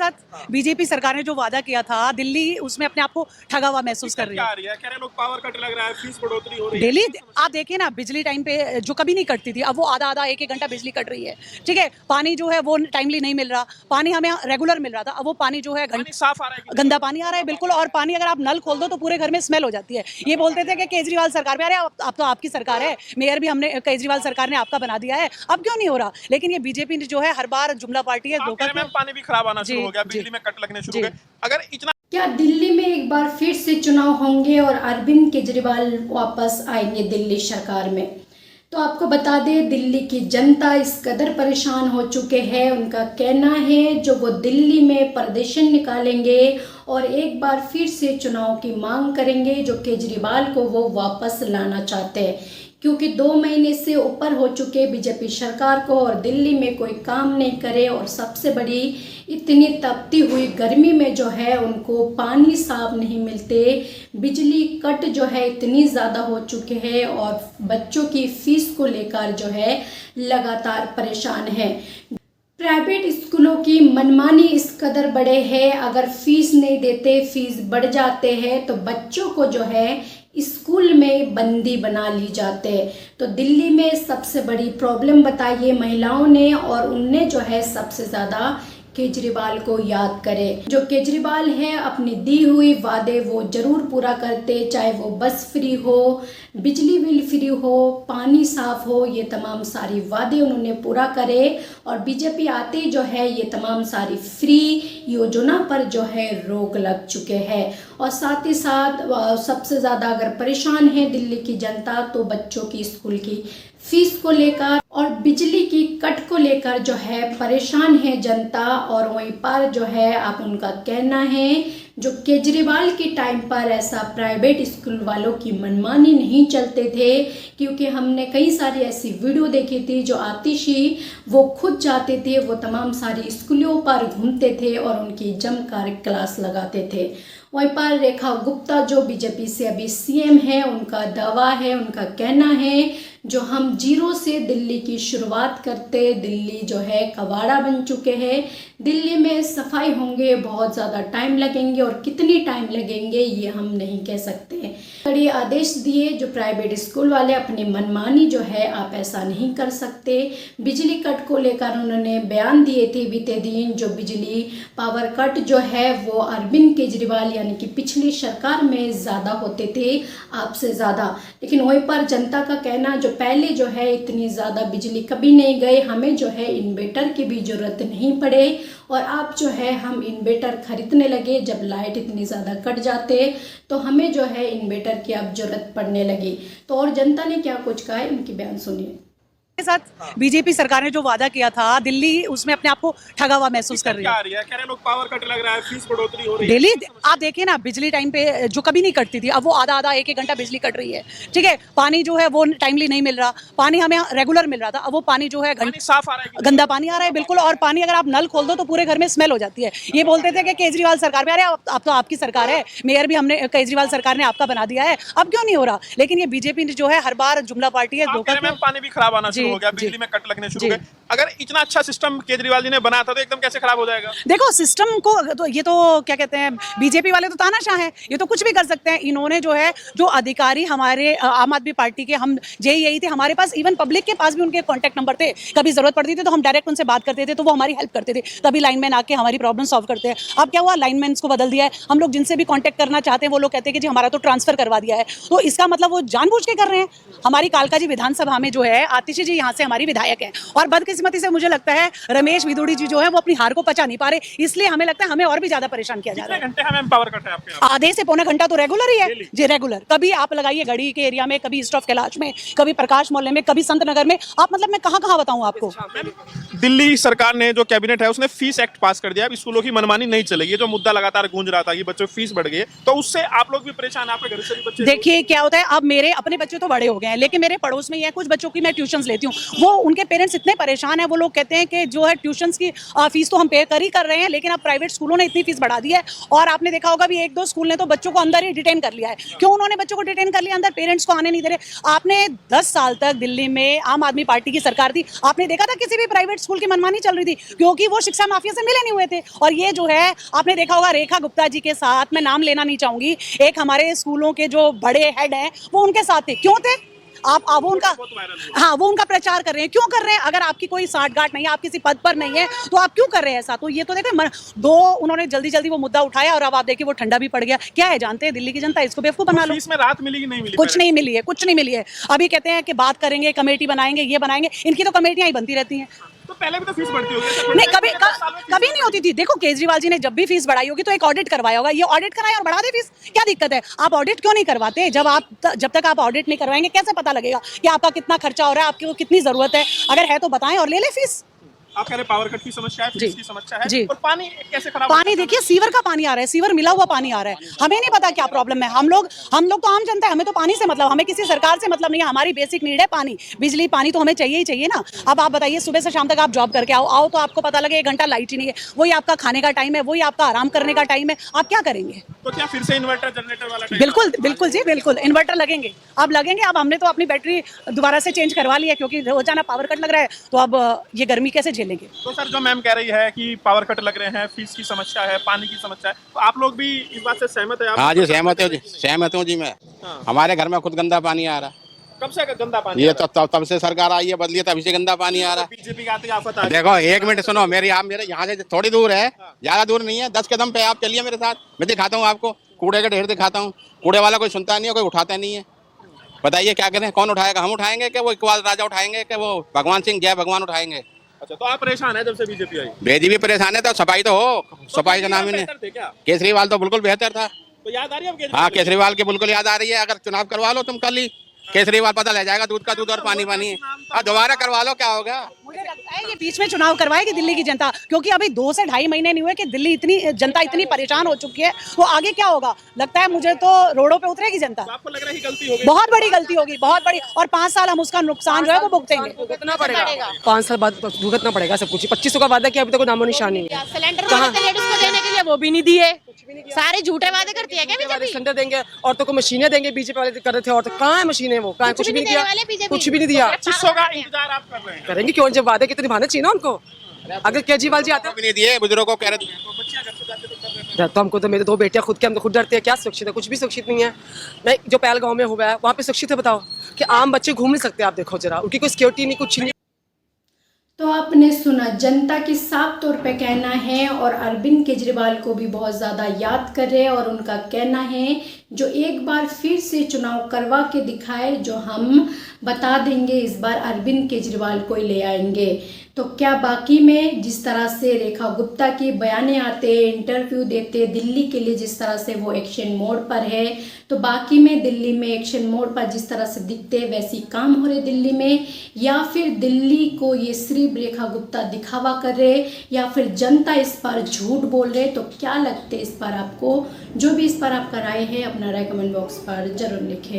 साथ बीजेपी सरकार ने जो वादा किया था दिल्ली उसमें अपने आप को ठगा हुआ महसूस कर रही है। कह रहे लोग पावर कट लग रहा है, फीस बढ़ोतरी हो रही है। डेली आप देखिए ना, बिजली टाइम पे जो कभी नहीं कटती थी अब वो आधा आधा एक एक घंटा बिजली कट रही है। ठीक है, पानी जो है वो टाइमली नहीं मिल रहा, पानी हमें रेगुलर मिल रहा था, अब वो पानी जो है पानी साफ आ रहा है कि गंदा पानी आ रहा है बिल्कुल। और पानी अगर आप नल खोल दो तो पूरे घर में स्मेल हो जाती है। ये बोलते थे कि केजरीवाल सरकार में, अरे अब तो आपकी सरकार है, मेयर भी हमने केजरीवाल सरकार ने आपका बना दिया है, अब क्यों नहीं हो रहा। लेकिन ये बीजेपी जो है हर बार जुमला पार्टी है, आप कह रहे हैं पानी भी खराब आना शुरू हो गया, जी, बिजली में कट लगने शुरू जी। हो गए। अगर इतना क्या दिल्ली में एक बार फिर से चुनाव होंगे और अरविंद केजरीवाल वापस आएंगे दिल्ली सरकार में? तो आपको बता दें, दिल्ली की जनता इस कदर परेशान हो चुके हैं। उनका कहना है जो वो दिल्ली में प्रदर्शन निकालेंगे और एक बार फिर से चुनाव की मांग करेंगे, जो केजरीवाल को वो वापस लाना चाहते हैं। क्योंकि 2 महीने से ऊपर हो चुके बीजेपी सरकार को और दिल्ली में कोई काम नहीं करे, और सबसे बड़ी इतनी तपती हुई गर्मी में जो है उनको पानी साफ नहीं मिलते, बिजली कट जो है इतनी ज़्यादा हो चुके हैं, और बच्चों की फीस को लेकर जो है लगातार परेशान है। प्राइवेट स्कूलों की मनमानी इस कदर बड़े हैं, अगर फीस नहीं देते, फीस बढ़ जाते हैं तो बच्चों को जो है स्कूल में बंदी बना ली जाते हैं। तो दिल्ली में सबसे बड़ी प्रॉब्लम बताइए महिलाओं ने, और उनने जो है सबसे ज़्यादा केजरीवाल को याद करे। जो केजरीवाल है अपनी दी हुई वादे वो जरूर पूरा करते, चाहे वो बस फ्री हो, बिजली बिल फ्री हो, पानी साफ हो, ये तमाम सारी वादे उन्होंने पूरा करे। और बीजेपी आते जो है ये तमाम सारी फ्री योजना पर जो है रोक लग चुके हैं। और साथ ही साथ सबसे ज़्यादा अगर परेशान है दिल्ली की जनता तो बच्चों की स्कूल की फीस को लेकर और बिजली की कट को लेकर जो है परेशान है जनता। और वहीं पर जो है आप उनका कहना है जो केजरीवाल के टाइम पर ऐसा प्राइवेट स्कूल वालों की मनमानी नहीं चलते थे, क्योंकि हमने कई सारी ऐसी वीडियो देखी थी जो आतिशी वो खुद जाते थे, वो तमाम सारी स्कूलों पर घूमते थे और उनकी जमकर क्लास लगाते थे। वहीं पर रेखा गुप्ता जो बीजेपी से अभी सीएम है, उनका दावा है, उनका कहना है जो हम जीरो से दिल्ली की शुरुआत करते, दिल्ली जो है कबाड़ा बन चुके हैं, दिल्ली में सफाई होंगे बहुत ज़्यादा टाइम लगेंगे, और कितनी टाइम लगेंगे ये हम नहीं कह सकते। कड़े आदेश दिए जो प्राइवेट स्कूल वाले अपनी मनमानी जो है आप ऐसा नहीं कर सकते। बिजली कट को लेकर उन्होंने बयान दिए थे बीते दिन, जो बिजली पावर कट जो है वो अरविंद केजरीवाल यानी कि पिछली सरकार में ज़्यादा होते थे आपसे ज़्यादा। लेकिन वहीं पर जनता का कहना जो पहले जो है इतनी ज़्यादा बिजली कभी नहीं गए, हमें जो है इन्वर्टर की भी ज़रूरत नहीं पड़े, और आप जो है हम इन्वर्टर खरीदने लगे जब लाइट इतनी ज़्यादा कट जाते तो हमें जो है इन्वर्टर की अब ज़रूरत पड़ने लगी। तो और जनता ने क्या कुछ कहा है उनकी बयान सुनिए। के साथ बीजेपी सरकार ने जो वादा किया था दिल्ली उसमें अपने आप को ठगा हुआ महसूस कर रही है। कह रहे लोग पावर कट लग रहा है, फीस बढ़ोतरी हो रही है। डेली आप देखिए ना, बिजली टाइम पे जो कभी नहीं कटती थी अब वो आधा आधा एक एक घंटा बिजली कट रही है। ठीक है, पानी जो है वो टाइमली नहीं मिल रहा, पानी हमें रेगुलर मिल रहा था, अब वो पानी जो है पानी साफ आ रहा है कि गंदा पानी आ रहा है बिल्कुल। और पानी अगर आप नल खोल दो तो पूरे घर में स्मेल हो जाती है। ये बोलते थे कि केजरीवाल सरकार में, अरे अब तो आपकी सरकार है, मेयर भी हमने केजरीवाल सरकार ने आपका बना दिया है, अब क्यों नहीं हो रहा। लेकिन ये बीजेपी जो है हर बार जुमला पार्टी है, पानी भी खराब आना शुरू हो गया, बिजली में कट लगने शुरू हो गए। अगर इतना अच्छा सिस्टम केजरीवाल जी ने बनाया था तो एकदम कैसे खराब हो जाएगा? देखो सिस्टम को तो ये तो क्या कहते हैं, बीजेपी वाले तो तानाशाह हैं, ये तो कुछ भी कर सकते हैं। इन्होंने जो है जो अधिकारी हमारे आम आदमी पार्टी के, हम यही थे, हमारे पास इवन पब्लिक के पास भी उनके कॉन्टैक्ट नंबर थे, कभी जरूरत पड़ती थी तो हम डायरेक्ट उनसे बात करते थे तो वो हमारी हेल्प करते थे, कभी लाइनमैन आके हमारी प्रॉब्लम सॉल्व करते हैं। अब क्या हुआ, लाइनमैन को बदल दिया है, हम लोग जिनसे भी कॉन्टैक्ट करना चाहते हैं वो लोग कहते हैं कि जी हमारा तो ट्रांसफर करवा दिया है। तो इसका मतलब वो जानबूझ के कर रहे हैं। हमारी कालकाजी विधानसभा में जो है आतिशी जी यहाँ से हमारी विधायक है, और बदकिस्मती से मुझे लगता है रमेश विदुड़ी जी जो है वो अपनी हार को पचा नहीं पा रहे, इसलिए हमें लगता है हमें और भी ज्यादा परेशान किया जा रहा है। घंटे हमें पावर कट है आपके यहाँ? आधे से पौने घंटा तो रेगुलर ही है जी, रेगुलर। कभी आप लगाइए गढ़ी के एरिया में, कभी ईस्ट ऑफ कैलाश में, कभी प्रकाश मोहल्ले में, कभी संत नगर में, आप मतलब मैं कहाँ कहाँ बताऊँ आपको। दिल्ली सरकार ने जो कैबिनेट है उसने फीस एक्ट पास कर दिया, अब स्कूलों की मनमानी नहीं चलेगी। जो मुद्दा लगातार गूंज रहा था कि बच्चों की फीस बढ़ गई है, तो उससे आप लोग भी परेशान, आपके घर से भी बच्चे। देखिए क्या होता है, अब मेरे अपने बच्चे तो बड़े हो गए हैं, लेकिन मेरे पड़ोस में ही है, कुछ बच्चों की मैं ट्यूशंस लेती हूँ। देती हूँ। वो उनके पेरेंट्स इतने परेशान हैं, वो लोग कहते हैं कि जो है ट्यूशन्स की फीस तो हम पे कर रहे हैं, लेकिन अब प्राइवेट स्कूलों ने इतनी फीस बढ़ा दी है। और आपने देखा होगा भी 1-2 स्कूल ने तो बच्चों को अंदर ही डिटेन कर लिया है। क्यों उन्होंने बच्चों को डिटेन कर लिया अंदर? पेरेंट्स को आने नहीं दे रहे। आपने 10 साल तक दिल्ली में आम आदमी पार्टी की सरकार थी, आपने देखा था किसी भी प्राइवेट स्कूल की मनमानी चल रही थी? क्योंकि वो शिक्षा माफिया से मिले नहीं हुए थे। और ये जो है आपने देखा होगा रेखा गुप्ता जी के साथ, मैं नाम लेना नहीं चाहूंगी, एक हमारे स्कूलों के जो बड़े हेड हैं वो उनके साथ थे। क्यों थे? आप वो उनका, हाँ, वो उनका प्रचार कर रहे हैं। क्यों कर रहे हैं? अगर आपकी कोई साठगांठ नहीं है, आप किसी पद पर नहीं है, तो आप क्यों कर रहे हैं ऐसा? तो ये तो देखें, दो उन्होंने जल्दी जल्दी वो मुद्दा उठाया और अब आप देखिए वो ठंडा भी पड़ गया। क्या है जानते हैं दिल्ली की जनता, इसको बेवकूफ बना लो। इसमें राहत मिली कि नहीं मिली? कुछ नहीं मिली है, कुछ नहीं मिली है। अभी कहते हैं कि बात करेंगे, कमेटी बनाएंगे, ये बनाएंगे। इनकी तो कमेटियां ही बनती रहती हैं। तो पहले भी तो फीस बढ़ती होगी। नहीं, कभी नहीं होती थी। देखो केजरीवाल जी ने जब भी फीस बढ़ाई होगी तो एक ऑडिट करवाया होगा। ये ऑडिट कराए और बढ़ा दे फीस, क्या दिक्कत है? आप ऑडिट क्यों नहीं करवाते? जब तक आप ऑडिट नहीं करवाएंगे कैसे पता लगेगा कि आपका कितना खर्चा हो रहा है, आपको कितनी जरूरत है? अगर है तो बताएं और ले ले फीस। आप कह रहे पावर कट की समस्या है, फीस की समस्या है जी। और पानी कैसे खराब? पानी देखिए, सीवर का पानी आ रहा है, सीवर मिला हुआ पानी आ रहा है। हमें नहीं पता क्या प्रॉब्लम है। हम लोग तो आम जनता है, हमें तो पानी से मतलब, हमें किसी सरकार से मतलब नहीं है। हमारी बेसिक नीड है पानी, बिजली, पानी तो हमें चाहिए ही चाहिए ना। अब आप बताइए, सुबह से शाम तक आप जॉब करके आओ तो आपको पता लगे 1 घंटा लाइट ही नहीं है। वही आपका खाने का टाइम है, वही आपका आराम करने का टाइम है। आप क्या करेंगे? तो क्या फिर से इन्वर्टर जनरेटर वाला टाइम? बिल्कुल बिल्कुल जी, बिल्कुल इन्वर्टर लगेंगे। अब लगेंगे। अब हमने तो अपनी बैटरी दोबारा से चेंज करवा ली है, क्योंकि रोजाना पावर कट लग रहा है। तो अब ये गर्मी कैसे झेलेंगे? तो सर, जो मैम कह रही है कि पावर कट लग रहे हैं, फीस की समस्या है, पानी की समस्या है, तो आप लोग भी इस बात से सहमत है? हाँ जी, सहमत हूँ जी, सहमत हूँ जी मैं। हाँ। हमारे घर में खुद गंदा पानी आ रहा। कब से गंदा पानी? ये तो तब से सरकार आई है, बदली है, तभी से गंदा पानी आ रहा। बीजेपी आती आफत आ। देखो 1 मिनट सुनो, मेरे यहाँ से थोड़ी दूर है, ज्यादा दूर नहीं है, 10 कदम पे आप चलिए मेरे साथ, मैं दिखाता हूँ आपको। कूड़े का ढेर दिखाता हूँ। कूड़े वाला कोई सुनता नहीं है, कोई उठाता नहीं है। बताइए क्या करें? कौन उठाएगा? हम उठाएंगे कि वो इकबाल राजा उठाएंगे कि वो भगवान सिंह जय भगवान उठाएंगे? अच्छा, तो आप परेशान है जब से बीजेपी आई? बेजी भी परेशान है, तो सफाई तो हो। सफाई का नाम ही नहीं। केजरीवाल तो बिल्कुल बेहतर था। तो याद आ रही है अब? हाँ, केजरीवाल की बिल्कुल याद आ रही है। अगर चुनाव करवा लो तुम कल ही, केजरीवाल पता लग जाएगा, दूध का दूध और पानी पानी है। दोबारा करवा लो, क्या होगा? मुझे लगता है ये बीच में चुनाव करवाएगी दिल्ली की जनता, क्योंकि अभी 2 से ढाई महीने नहीं हुए कि दिल्ली इतनी जनता इतनी परेशान हो चुकी है। तो आगे क्या होगा? लगता है मुझे तो रोडों पे उतरेगी जनता। तो आपको लग रहा है कि गलती हो गई? बहुत बड़ी गलती होगी, बहुत बड़ी। और 5 साल हम उसका नुकसान जो है वो भुगतेंगे। भुगतना पड़ेगा। 5 साल बाद भुगतना पड़ेगा सब कुछ। 2500 का वादा किया, अभी तक कोई नामो निशान नहीं है। सिलेंडर लेडीज को देने के लिए वो भी नहीं दिए। सारे झूठे वादे करती है क्या बीजेपी? सिलेंडर देंगे, औरतों को मशीनें देंगे, बीजेपी वाले कर रहे थे। और कहाँ है मशीनें? वो कहाँ? कुछ भी नहीं दिया, कुछ भी नहीं दिया। 2500 का इंतजार आप कर रहे हैं? करेंगे क्यों? जब वादे कितने निभाने चाहिए ना उनको। अगर केजरीवाल जी आते भी नहीं दिए, बुजुर्गों को कह रहे तो हमको तो मेरे 2 बेटियां खुद के, हम तो खुद डरते हैं। क्या सुरक्षित है? कुछ भी सुरक्षित नहीं है। मैं जो पहलगांव में हुआ है वहाँ पे सुरक्षित है? बताओ कि आम बच्चे घूम नहीं सकते। आप देखो जरा, उनकी कोई सिक्योरिटी नहीं, कुछ नहीं। तो आपने सुना, जनता की साफ तौर पे कहना है और अरविंद केजरीवाल को भी बहुत ज़्यादा याद कर रहे हैं। और उनका कहना है जो एक बार फिर से चुनाव करवा के दिखाए, जो हम बता देंगे इस बार अरविंद केजरीवाल को ही ले आएंगे। तो क्या बाकी में जिस तरह से रेखा गुप्ता के बयाने आते, इंटरव्यू देते दिल्ली के लिए, जिस तरह से वो एक्शन मोड पर है, तो बाकी में दिल्ली में एक्शन मोड पर जिस तरह से दिखते वैसी काम हो रहे दिल्ली में, या फिर दिल्ली को ये सिर्फ रेखा गुप्ता दिखावा कर रहे, या फिर जनता इस पर झूठ बोल रहे? तो क्या लगते इस पर आपको? जो भी इस पर आपका राय है अपना राय कमेंट बॉक्स पर जरूर लिखें।